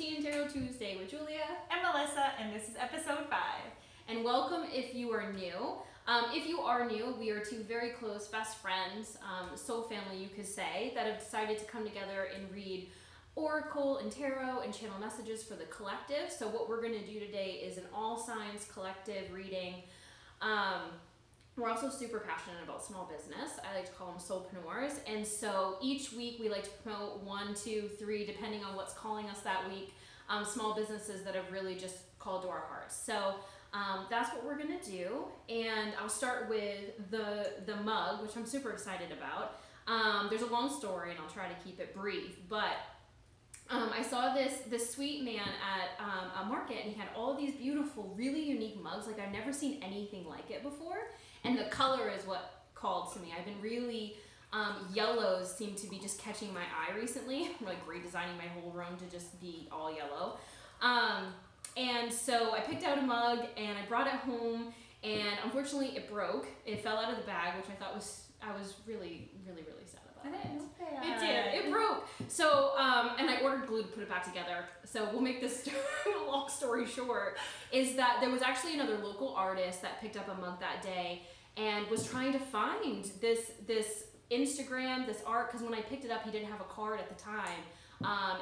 Tea and Tarot Tuesday with Julia and Melissa, and this is episode 5. And welcome if you are new. If you are new, we are two very close best friends, soul family you could say, that have decided to come together and read oracle and tarot and channel messages for the collective. So what we're going to do today is an all signs collective reading. We're also super passionate about small business. I like to call them soulpreneurs. And so each week we like to promote 1, 2, 3, depending on what's calling us that week, small businesses that have really just called to our hearts. So that's what we're gonna do. And I'll start with the mug, which I'm super excited about. There's a long story and I'll try to keep it brief, but I saw this sweet man at a market, and he had all these beautiful, really unique mugs. Like, I've never seen anything like it before. And the color is what called to me. I've been really, yellows seem to be just catching my eye recently. I'm like redesigning my whole room to just be all yellow. And so I picked out a mug and I brought it home, and unfortunately it broke. It fell out of the bag, which I was really, really, really sad about. I didn't know that. It did. It broke. So, and I ordered glue to put it back together. So we'll make this long story short, is that there was actually another local artist that picked up a mug that day and was trying to find this Instagram, this art, because when I picked it up, he didn't have a card at the time,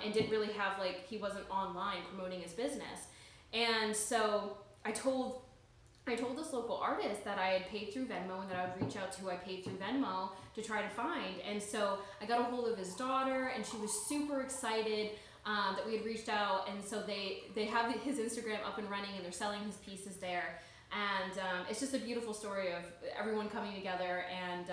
and didn't really have, like, he wasn't online promoting his business. And so I told this local artist that I had paid through Venmo and that I would reach out to who I paid through Venmo to try to find. And so I got a hold of his daughter, and she was super excited that we had reached out. And so they have his Instagram up and running, and they're selling his pieces there. And it's just a beautiful story of everyone coming together. And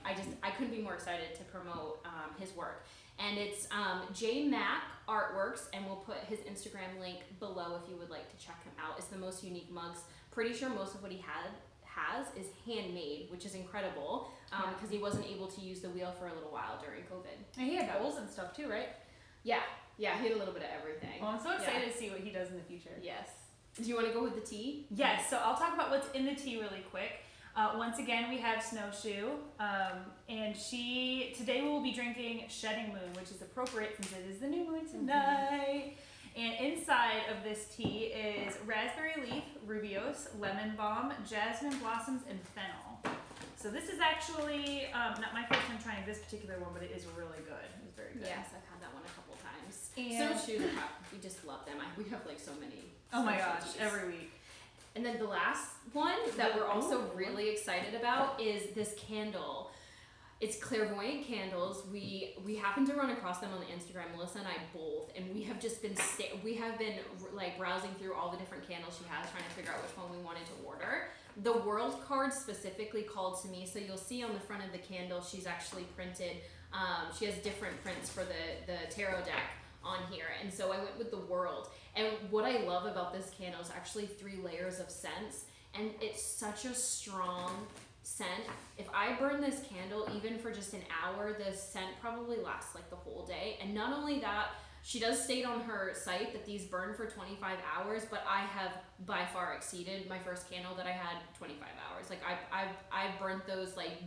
I couldn't be more excited to promote his work. And it's J Mac Artworks, and we'll put his Instagram link below if you would like to check him out. It's the most unique mugs. Pretty sure most of what he has is handmade, which is incredible, because he wasn't able to use the wheel for a little while during COVID. And he had bowls and stuff too, right? Yeah, he had a little bit of everything. Well, I'm so excited to see what he does in the future. Yes. Do you want to go with the tea? Yes, so I'll talk about what's in the tea really quick. Once again, we have Snowshoe, and today we will be drinking Shedding Moon, which is appropriate since it is the new moon tonight. And inside of this tea is raspberry leaf, rubiose, lemon balm, jasmine blossoms, and fennel. So this is actually not my first time trying this particular one, but it is really good. It's very good. Yes, I've had that one a couple times. And Snowshoes, we just love them. We have like so many. Oh my gosh, every week. And then the last one that we're also really excited about is this candle. It's clairvoyant candles. We happened to run across them on the Instagram, Melissa and I both, and we have just been like browsing through all the different candles she has, trying to figure out which one we wanted to order. The World card specifically called to me, so you'll see on the front of the candle she's actually printed. She has different prints for the tarot deck on here, and so I went with the World. And what I love about this candle is actually 3 layers of scents, and it's such a strong scent. If I burn this candle even for just an hour, the scent probably lasts like the whole day. And not only that, she does state on her site that these burn for 25 hours, but I have by far exceeded my first candle that I had 25 hours. Like I've burnt those like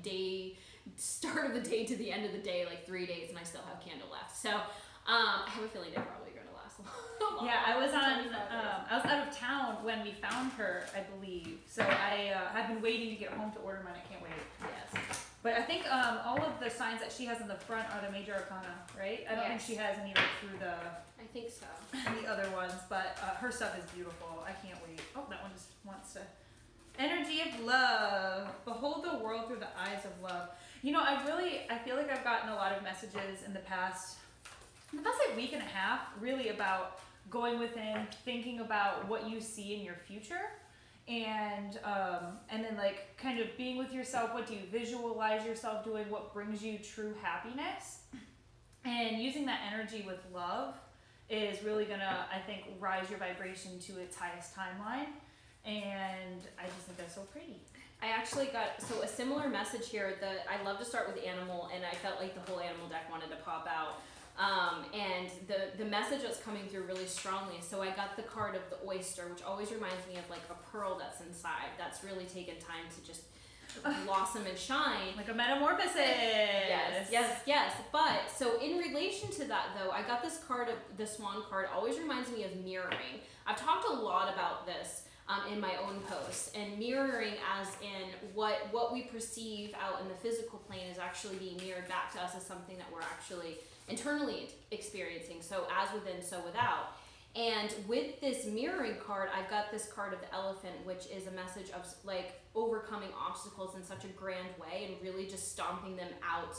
start of the day to the end of the day, like 3 days, and I still have candle left. So I have a feeling they're probably going to last a long. Yeah, I was out of town when we found her, I believe. So I've been waiting to get home to order mine. I can't wait. Yes. But I think all of the signs that she has in the front are the major arcana, right? I don't think she has any like through the I think so. the other ones, but her stuff is beautiful. I can't wait. Oh, that one just wants to. Energy of love. Behold the world through the eyes of love. You know, I feel like I've gotten a lot of messages in the past like week and a half, really about going within, thinking about what you see in your future, and then like kind of being with yourself. What do you visualize yourself doing? What brings you true happiness? And using that energy with love is really gonna, I think, rise your vibration to its highest timeline. And I just think that's so pretty. I actually got a similar message here. I love to start with animal, and I felt like the whole animal deck wanted to pop out. And the message that's coming through really strongly. So I got the card of the oyster, which always reminds me of like a pearl that's inside. That's really taken time to just blossom and shine. Like a metamorphosis. Yes. But so in relation to that though, I got this card, the Swan card, always reminds me of mirroring. I've talked a lot about this in my own posts, and mirroring as in what we perceive out in the physical plane is actually being mirrored back to us as something that we're actually internally experiencing. So as within, so without. And with this mirroring card, I've got this card of the elephant, which is a message of like overcoming obstacles in such a grand way and really just stomping them out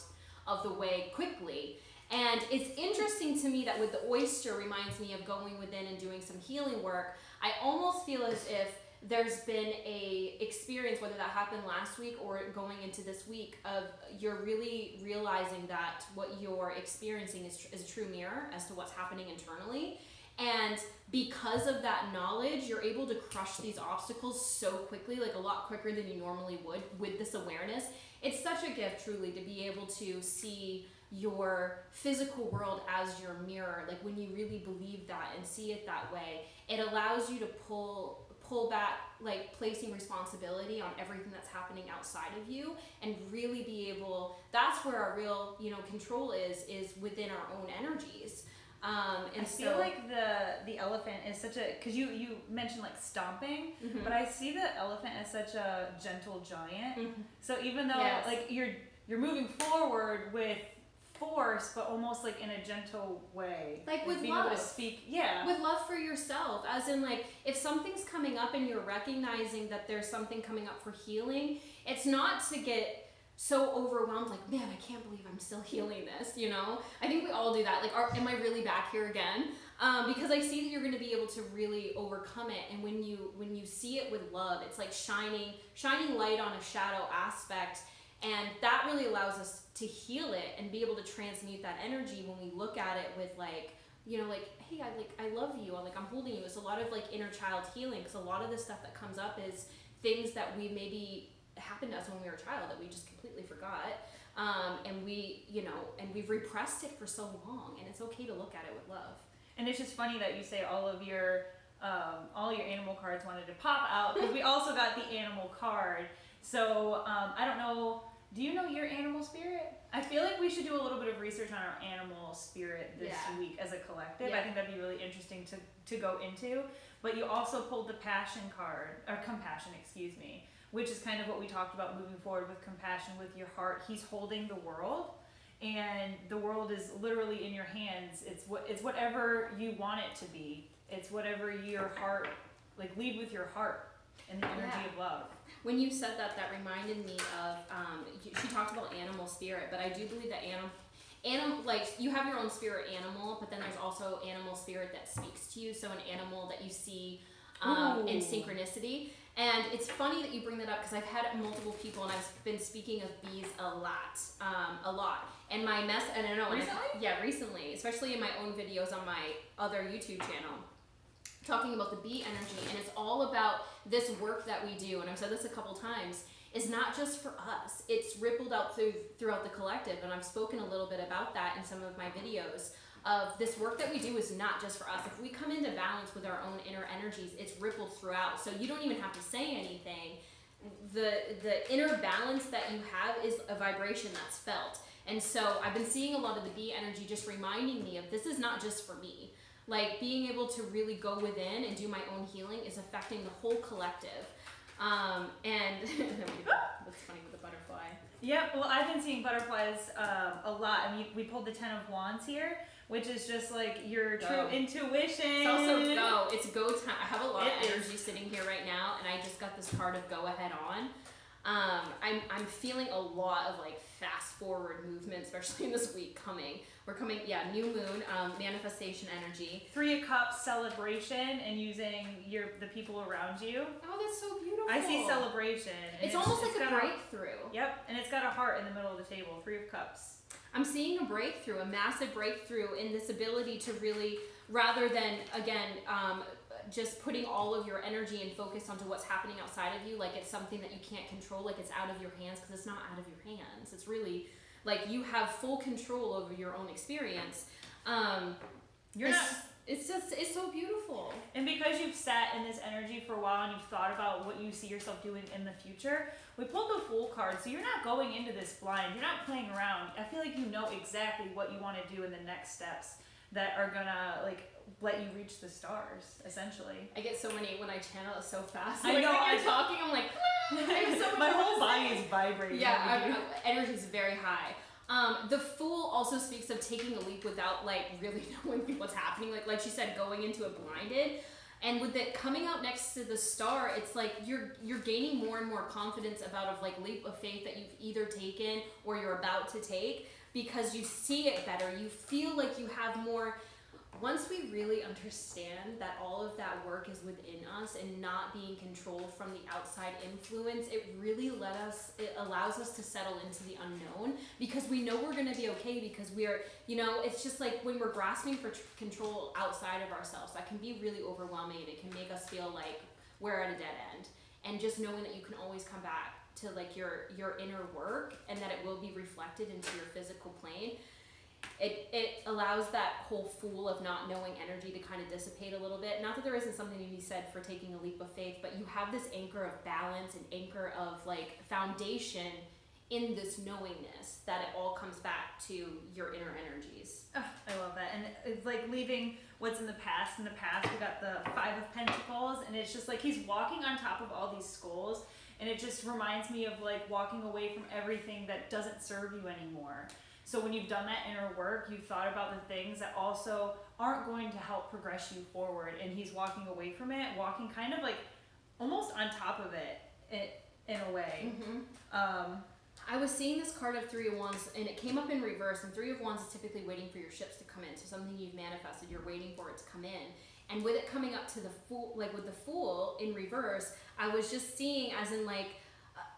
of the way quickly. And it's interesting to me that with the oyster reminds me of going within and doing some healing work. I almost feel as if there's been a experience, whether that happened last week or going into this week, of you're really realizing that what you're experiencing is a true mirror as to what's happening internally. And because of that knowledge, you're able to crush these obstacles so quickly, like a lot quicker than you normally would with this awareness. It's such a gift, truly, to be able to see your physical world as your mirror. Like when you really believe that and see it that way, it allows you to pull back, like placing responsibility on everything that's happening outside of you, and really be able, that's where our real, control is within our own energies. And I feel like the elephant is such a, because you mentioned like stomping, mm-hmm. but I see the elephant as such a gentle giant. Mm-hmm. So even though Yes. like you're moving forward with force, but almost like in a gentle way, like with being love. able to speak, with love for yourself, as in like if something's coming up and you're recognizing that there's something coming up for healing, it's not to get so overwhelmed, like, man, I can't believe I'm still healing this, I think we all do that, like, am I really back here again? Because I see that you're going to be able to really overcome it. And when you see it with love, it's like shining light on a shadow aspect, and that really allows us to heal it and be able to transmute that energy when we look at it with like, hey, I love you, I'm holding you. It's a lot of like inner child healing, because a lot of the stuff that comes up is things that we maybe happened to us when we were a child that we just completely forgot, and we've repressed it for so long, and it's okay to look at it with love. And it's just funny that you say all your animal cards wanted to pop out, because we also got the animal card. So I don't know, do you know your animal spirit? I feel like we should do a little bit of research on our animal spirit this week as a collective. I think that'd be really interesting to go into. But you also pulled the passion card, or compassion, excuse me, which is kind of what we talked about, moving forward with compassion with your heart. He's holding the world, and the world is literally in your hands. It's whatever you want it to be. It's whatever your heart, like, lead with your heart and the energy of love. When you said that reminded me of, she talked about animal spirit, but I do believe that animal, like, you have your own spirit animal, but then there's also animal spirit that speaks to you. So an animal that you see in synchronicity. And it's funny that you bring that up, because I've had multiple people, and I've been speaking of bees a lot. And and I know, recently? Recently, especially in my own videos on my other YouTube channel, talking about the bee energy. And it's all about this work that we do, and I've said this a couple times, is not just for us. It's rippled out throughout the collective, and I've spoken a little bit about that in some of my videos. Of this work that we do is not just for us. If we come into balance with our own inner energies, it's rippled throughout. So you don't even have to say anything. The inner balance that you have is a vibration that's felt. And so I've been seeing a lot of the bee energy just reminding me of, this is not just for me. Like, being able to really go within and do my own healing is affecting the whole collective. And that's funny with the butterfly. Yep, well, I've been seeing butterflies a lot. I mean, we pulled the 10 of Wands here, which is just like your true intuition. It's also go. It's go time. I have a lot of energy sitting here right now, and I just got this card of go ahead on. I'm feeling a lot of like fast forward movement, especially in this week coming. We're coming, new moon, manifestation energy. 3 of Cups, celebration, and using the people around you. Oh, that's so beautiful. I see celebration. It's almost like a breakthrough. Yep, and it's got a heart in the middle of the table. 3 of Cups. I'm seeing a breakthrough, a massive breakthrough in this ability to really, rather than, again, just putting all of your energy and focus onto what's happening outside of you, like it's something that you can't control, like it's out of your hands, because it's not out of your hands. It's really, like, you have full control over your own experience. It's so beautiful. And because you've sat in this energy for a while and you've thought about what you see yourself doing in the future, we pulled the Fool card, so you're not going into this blind. You're not playing around. I feel like you know exactly what you want to do in the next steps that are gonna like let you reach the stars, essentially. I get so many when I channel it so fast. I Like, know, when I you're talking, I'm like, I have so much my more whole to body say. is vibrating. Yeah, energy is very high. The Fool also speaks of taking a leap without like really knowing what's happening. Like she said, going into it blinded. And with it coming out next to the star, it's like you're gaining more and more confidence about of like leap of faith that you've either taken or you're about to take, because you see it better. You feel like you have more. Once we really understand that all of that work is within us and not being controlled from the outside influence, it allows us to settle into the unknown, because we know we're going to be okay, because we're, it's just like when we're grasping for control outside of ourselves, that can be really overwhelming, and it can make us feel like we're at a dead end. And just knowing that you can always come back to like your inner work, and that it will be reflected into your physical plane. It allows that whole Fool of not knowing energy to kind of dissipate a little bit. Not that there isn't something to be said for taking a leap of faith, but you have this anchor of balance and anchor of like foundation in this knowingness that it all comes back to your inner energies. Oh, I love that. And it's like leaving what's in the past. In the past, we got the Five of Pentacles, and it's just like he's walking on top of all these skulls, and it just reminds me of like walking away from everything that doesn't serve you anymore. So when you've done that inner work, you've thought about the things that also aren't going to help progress you forward, and he's walking away from it, walking kind of like almost on top of it in a way. Mm-hmm. I was seeing this card of Three of Wands, and it came up in reverse, and Three of Wands is typically waiting for your ships to come in. So something you've manifested, you're waiting for it to come in. And with it coming up to the Fool, like with the Fool in reverse, I was just seeing as in like,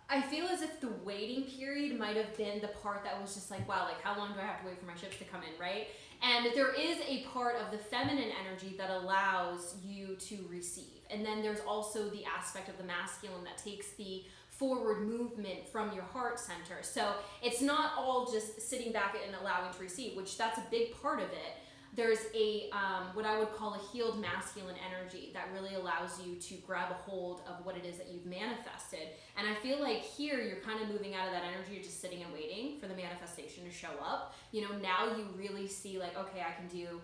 I feel as if the waiting period might have been the part that was just like, wow, like how long do I have to wait for my ships to come in, right? And there is a part of the feminine energy that allows you to receive. And then there's also the aspect of the masculine that takes the forward movement from your heart center. So it's not all just sitting back and allowing to receive, which that's a big part of it. There's a what I would call a healed masculine energy that really allows you to grab a hold of what it is that you've manifested. And I feel like here you're kind of moving out of that energy. You're just sitting and waiting for the manifestation to show up. Now you really see like, okay, I can do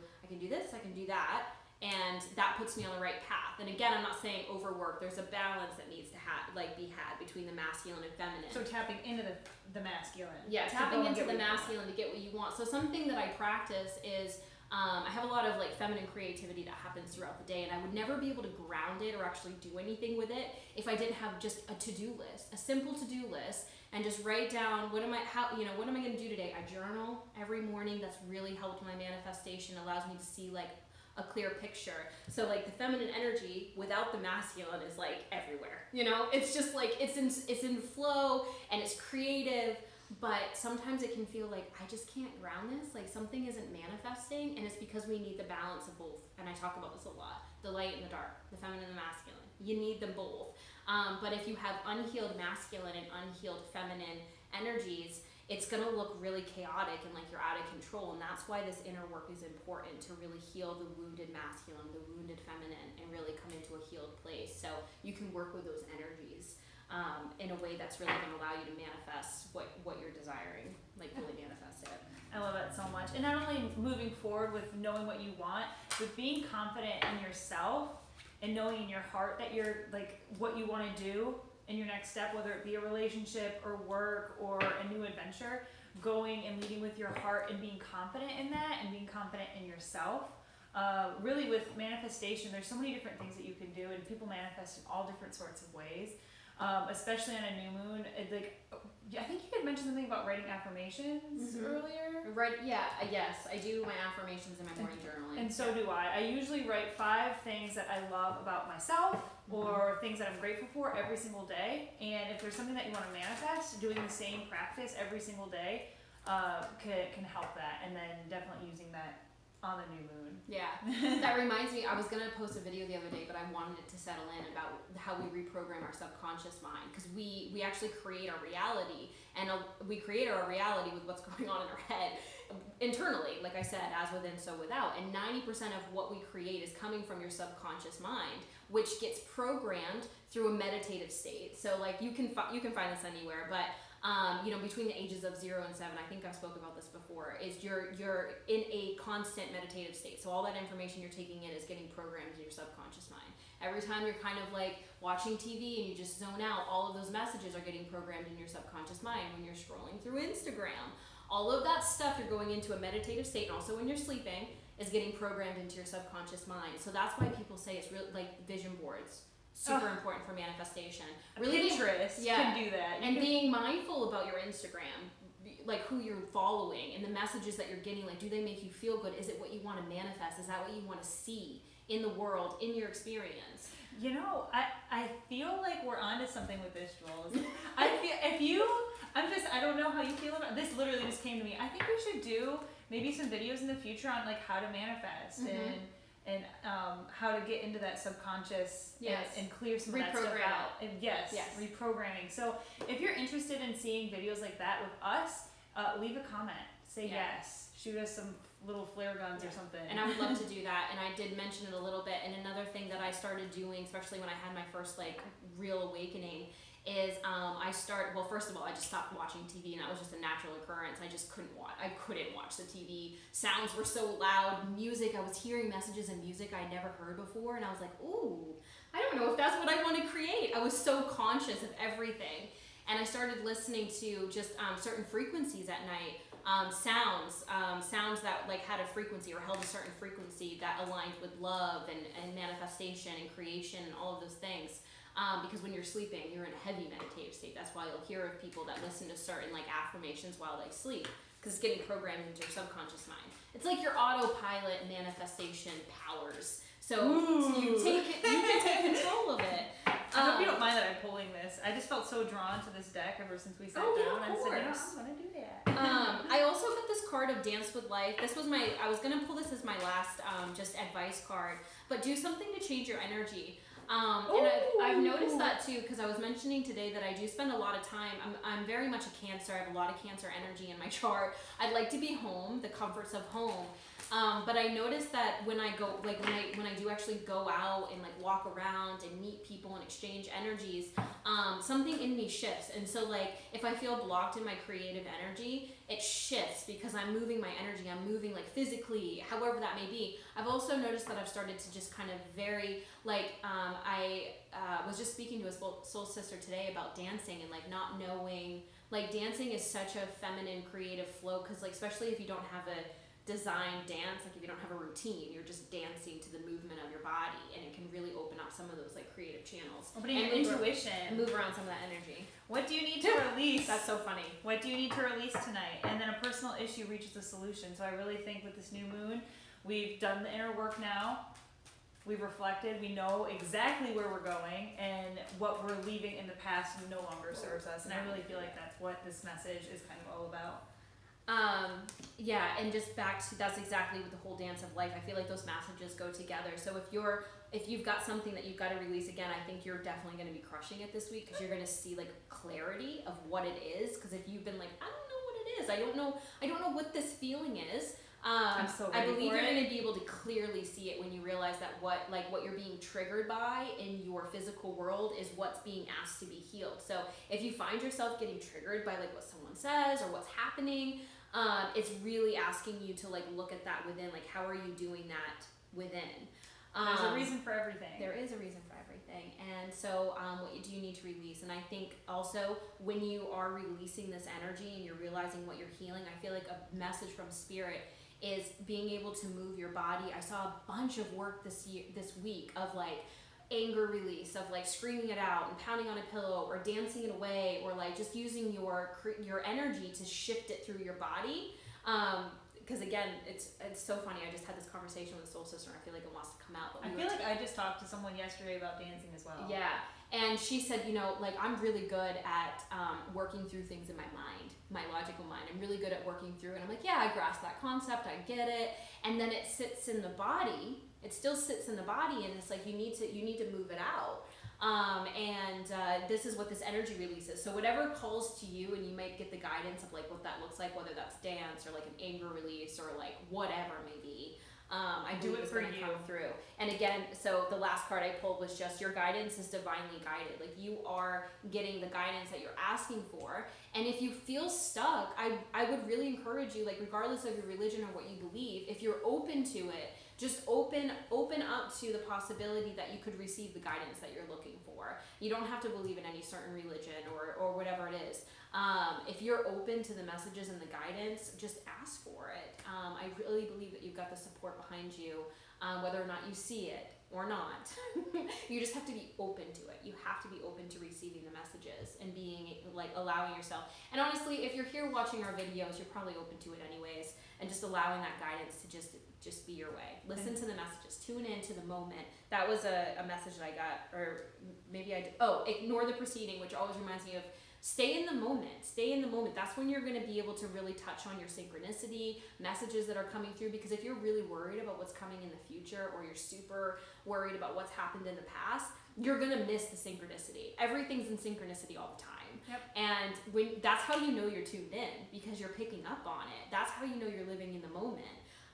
this, I can do that, and that puts me on the right path. And again, I'm not saying overwork. There's a balance that needs to be had between the masculine and feminine. So tapping into the masculine. Yeah, tapping into the masculine to get what you want. So something that I practice is I have a lot of like feminine creativity that happens throughout the day, and I would never be able to ground it or actually do anything with it if I didn't have just a to-do list, a simple to-do list, and just write down what am I going to do today. I journal every morning. That's really helped my manifestation, allows me to see like a clear picture. So like the feminine energy without the masculine is like everywhere. It's just like it's in flow and it's creative. But sometimes it can feel like I just can't ground this, like something isn't manifesting, and it's because we need the balance of both. And I talk about this a lot, the light and the dark, the feminine and the masculine. You need them both. But if you have unhealed masculine and unhealed feminine energies, it's going to look really chaotic and like you're out of control. And that's why this inner work is important, to really heal the wounded masculine, the wounded feminine, and really come into a healed place. So you can work with those energies in a way that's really going to allow you to manifest what you're desiring, like really manifest it. I love that so much. And not only moving forward with knowing what you want, but being confident in yourself and knowing in your heart that you're like what you want to do in your next step, whether it be a relationship or work or a new adventure, going and leading with your heart and being confident in that and being confident in yourself. Really with manifestation, there's so many different things that you can do, and people manifest in all different sorts of ways. Especially on a new moon, I think you had mentioned something about writing affirmations earlier. Right? Yeah. Yes, I do my affirmations in my morning journaling. And so do I. I usually write 5 things that I love about myself or things that I'm grateful for every single day. And if there's something that you want to manifest, doing the same practice every single day can help that. And then definitely using that on the new moon. Yeah, that reminds me, I was going to post a video the other day, but I wanted it to settle in about how we reprogram our subconscious mind, because we actually create our reality, and we create our reality with what's going on in our head. internally, like I said, as within, so without. And 90% of what we create is coming from your subconscious mind, which gets programmed through a meditative state. So like you can find this anywhere, but between the ages of 0 and 7, I think I spoke about this before, is you're in a constant meditative state. So all that information you're taking in is getting programmed into your subconscious mind. Every time you're kind of like watching TV and you just zone out, all of those messages are getting programmed in your subconscious mind. When you're scrolling through Instagram, all of that stuff, you're going into a meditative state, and also when you're sleeping, is getting programmed into your subconscious mind. So that's why people say it's real, like vision boards, super important for manifestation. Really, Pinterest can do that. And being mindful about your Instagram, like who you're following and the messages that you're getting. Like, do they make you feel good? Is it what you want to manifest? Is that what you want to see in the world, in your experience? You know, I feel like we're onto something with this, Jules. I don't know how you feel about this. Literally just came to me. I think we should do maybe some videos in the future on like how to manifest and how to get into that subconscious and clear some of that stuff out. And yes, reprogramming. So if you're interested in seeing videos like that with us, leave a comment. Say yes. Shoot us some little flare guns or something. And I would love to do that. And I did mention it a little bit. And another thing that I started doing, especially when I had my first like real awakening, is first of all, I just stopped watching TV, and that was just a natural occurrence. I just couldn't watch. I couldn't watch the TV. Sounds were so loud. Music, I was hearing messages and music I'd never heard before, and I was like, ooh, I don't know if that's what I want to create. I was so conscious of everything. And I started listening to just certain frequencies at night. Sounds that like had a frequency or held a certain frequency that aligned with love and manifestation and creation and all of those things. Because when you're sleeping, you're in a heavy meditative state. That's why you'll hear of people that listen to certain like affirmations while they sleep, because it's getting programmed into your subconscious mind. It's like your autopilot manifestation powers. So you can take control of it. I hope you don't mind that I'm pulling this. I just felt so drawn to this deck ever since we sat down. Yeah, of course. I said, I'm gonna do that. I also got this card of Dance with Life. I was gonna pull this as my last just advice card, but do something to change your energy. And I've noticed that too, because I was mentioning today that I do spend a lot of time. I'm very much a Cancer. I have a lot of Cancer energy in my chart. I'd like to be home, the comforts of home. But I noticed that when I go, like when I do actually go out and like walk around and meet people and exchange energies, something in me shifts. And so like if I feel blocked in my creative energy, it shifts because I'm moving my energy. I'm moving like physically, however that may be. I've also noticed that I've started to just kind of vary. Like I was just speaking to a soul sister today about dancing and like not knowing. Like dancing is such a feminine creative flow, because like especially if you don't have a design dance, like if you don't have a routine, you're just dancing to the movement of your body, and it can really open up some of those like creative channels. Opening your intuition. And move around some of that energy. What do you need to release? That's so funny. What do you need to release tonight? And then a personal issue reaches a solution. So I really think with this new moon, we've done the inner work now. We've reflected. We know exactly where we're going, and what we're leaving in the past no longer serves us. And I really feel like that's what this message is kind of all about. And just back to, that's exactly with the whole Dance of Life. I feel like those messages go together. So if you've got something that you've got to release again, I think you're definitely going to be crushing it this week, because you're going to see like clarity of what it is. Because if you've been like, I don't know what it is, I don't know what this feeling is. I'm so ready I believe for you're it. going to be able to clearly see it when you realize that what you're being triggered by in your physical world is what's being asked to be healed. So if you find yourself getting triggered by like what someone says or what's happening, it's really asking you to like look at that within, like how are you doing that within? There's a reason for everything. There is a reason for everything. And so what do you need to release? And I think also when you are releasing this energy and you're realizing what you're healing, I feel like a message from Spirit is being able to move your body. I saw a bunch of work this week of like anger release, of like screaming it out and pounding on a pillow or dancing it away, or like just using your energy to shift it through your body. Because again, it's so funny. I just had this conversation with a soul sister, and I feel like it wants to come out. But I feel like I just talked to someone yesterday about dancing as well. Yeah, and she said, like I'm really good at working through things in my mind, my logical mind. I'm really good at working through, and I'm like, yeah, I grasp that concept, I get it, and then it sits in the body. It still sits in the body, and it's like you need to move it out. This is what this energy releases. So whatever calls to you, and you might get the guidance of like what that looks like, whether that's dance or like an anger release or like whatever it may be. I do it for you. Come through. And again, so the last card I pulled was just your guidance is divinely guided. Like you are getting the guidance that you're asking for. And if you feel stuck, I would really encourage you, like regardless of your religion or what you believe, if you're open to it, just open up to the possibility that you could receive the guidance that you're looking for. You don't have to believe in any certain religion or whatever it is. If you're open to the messages and the guidance, just ask for it. I really believe that you've got the support behind you, whether or not you see it or not. You just have to be open to it. You have to be open to receiving the messages and being like allowing yourself. And honestly, if you're here watching our videos, you're probably open to it anyways, and just allowing that guidance to just be your way. Listen to the messages. Tune into the moment. That was a message that I got, or maybe I did. Oh, ignore the proceeding, which always reminds me of stay in the moment. Stay in the moment. That's when you're going to be able to really touch on your synchronicity, messages that are coming through. Because if you're really worried about what's coming in the future, or you're super worried about what's happened in the past, you're going to miss the synchronicity. Everything's in synchronicity all the time. Yep. And that's how you know you're tuned in, because you're picking up on it. That's how you know you're living in the moment.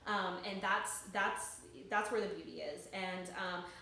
And that's where the beauty is. And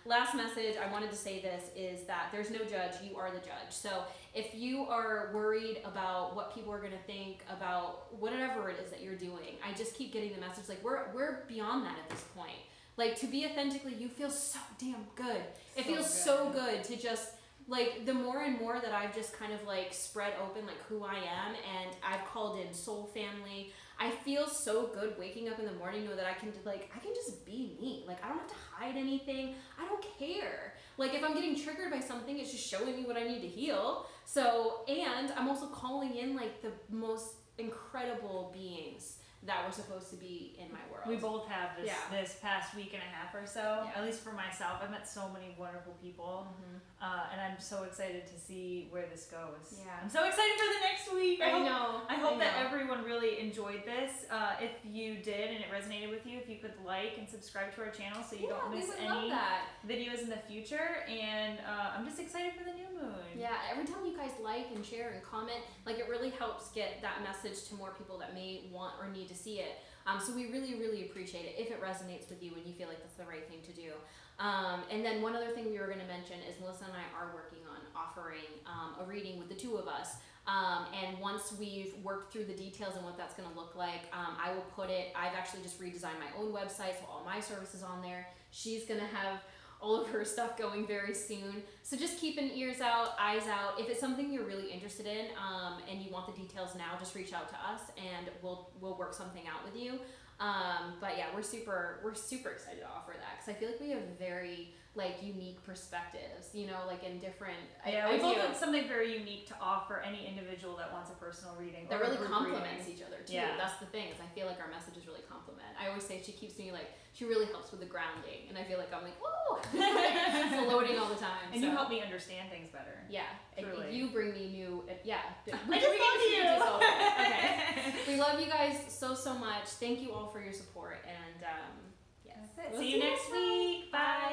last message, I wanted to say this, is that there's no judge, you are the judge. So if you are worried about what people are going to think about whatever it is that you're doing, I just keep getting the message, like we're beyond that at this point. Like to be authentically, you feel so damn good. It feels so good to just, like, the more and more that I've just kind of like spread open like who I am, and I've called in soul family, I feel so good waking up in the morning, know that I can just be me. Like I don't have to hide anything. I don't care. Like if I'm getting triggered by something, it's just showing me what I need to heal. So, and I'm also calling in like the most incredible beings that were supposed to be in my world. We both have this past week and a half or so. At least for myself, I've met so many wonderful people, and I'm so excited to see where this goes. Yeah, I'm so excited for the next week. I hope that everyone really enjoyed this. If you did and it resonated with you, if you could like and subscribe to our channel so you don't miss any videos in the future. And I'm just excited for the new moon. Yeah, every time you guys like and share and comment, like it really helps get that message to more people that may want or need to see it. So we really, really appreciate it if it resonates with you and you feel like that's the right thing to do. And then one other thing we were going to mention is Melissa and I are working on offering a reading with the two of us. And once we've worked through the details and what that's going to look like, I will put it, I've actually just redesigned my own website, so all my services on there. She's going to have all of her stuff going very soon. So just keeping ears out, eyes out. If it's something you're really interested in, and you want the details now, just reach out to us and we'll work something out with you. But yeah, we're super excited to offer that, because I feel like we have very like unique perspectives, you know, like in different. We both have something very unique to offer any individual that wants a personal reading. That really complements each other too. Yeah. That's the thing, is I feel like our messages really complement. I always say she keeps me like, she really helps with the grounding, and I feel like I'm like, whoa, floating all the time. And you help me understand things better. Yeah, truly. You bring me new. Yeah, I just love you. Okay, we love you guys so much. Thank you all for your support, and that's it. See you next week. Bye.